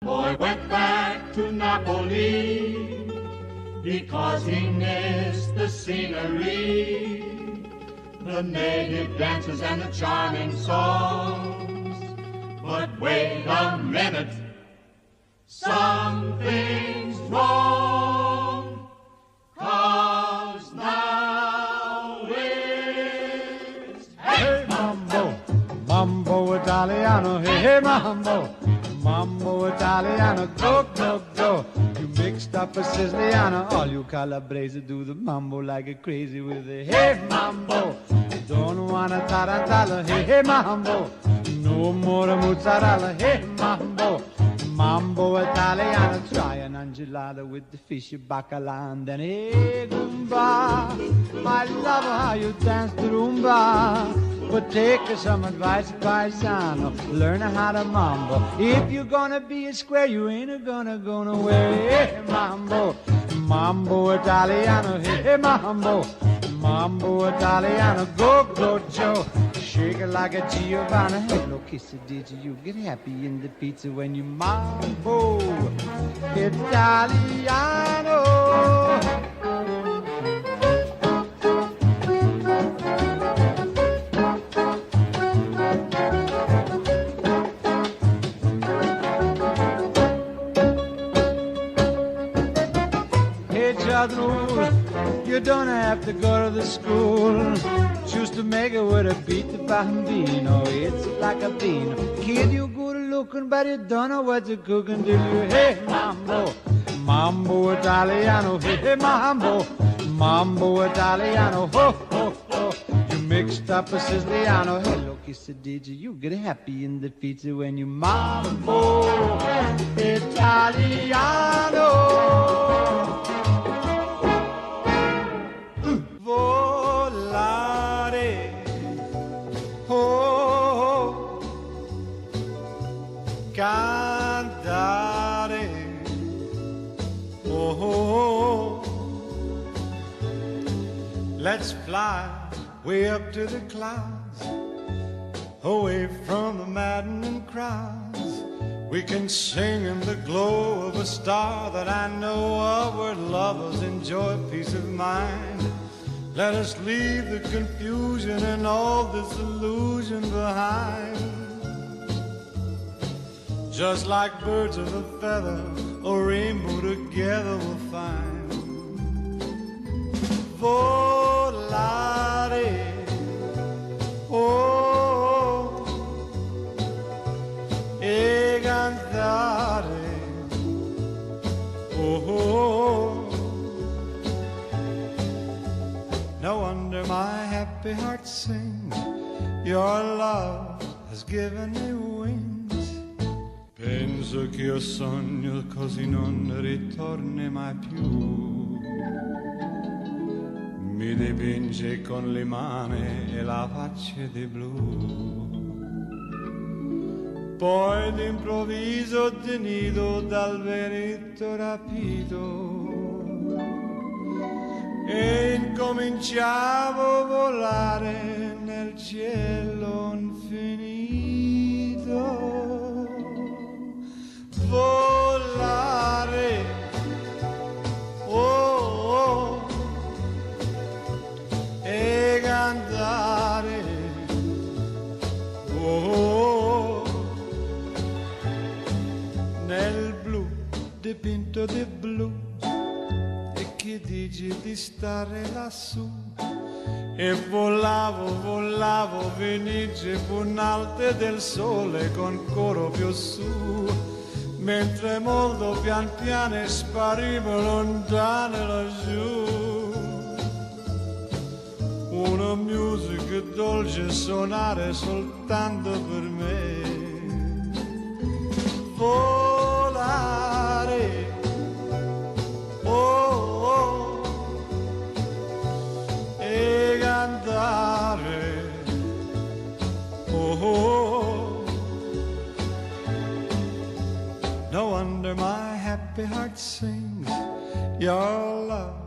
Boy went back to Napoli because he missed the scenery, the native dances and the charming songs. But wait a minute, something's wrong, 'cause now it's hey mambo, mambo Italiano, hey hey mambo, mambo Italiano, go go go. You mixed up a Siciliano, all you Calabrese do the mambo like a crazy with a hey mambo. Don't wanna tarantella, hey hey mambo, no more mozzarella, hey mambo. Mambo Italiano, try an angelada with the fish bacala and then hey Goomba. I love how you dance the rumba, but take some advice, paisano, learn how to mambo. If you're gonna be a square, you ain't gonna go nowhere. Hey mambo, mambo Italiano, hey mambo, mambo Italiano, go go Joe. Shake it like a Giovanna. Hello, kiss it, did you get happy in the pizza when you mambo Italiano? Hey, Chadru, you don't have to go to the school. Choose to make it with a beat the bambino. It's like a bean. Kid, you good looking, but you don't know what you're cooking, do you? Hey, mambo, mambo Italiano. Hey, mambo, mambo Italiano. Ho, ho, ho. You mixed up a Siciliano. Hello, kiss it, did you get happy in the pizza when you mambo Italiano? Volare, oh, cantare, oh, let's fly way up to the clouds, away from the maddening crowds. We can sing in the glow of a star that I know of, where lovers enjoy peace of mind. Let us leave the confusion and all disillusion behind. Just like birds of a feather, a rainbow together we'll find. Volare, oh, e cantare, oh. No wonder my happy heart sings. Your love has given me wings. Penso che io sogno così non ritorni mai più. Mi dipinge con le mani e la faccia di blu. Poi d'improvviso tenido dal vento rapito, e incominciavo a volare nel cielo infinito. Volare, oh, oh, e cantare, oh, nel blu dipinto di blu. Che dici di stare lassù? E volavo, volavo, venice punalte del sole con coro più su, mentre molto pian piano sparivo lontane laggiù. Una musica dolce suonare soltanto per me. Volare, oh, e cantare, oh, no wonder my happy heart sings. Your love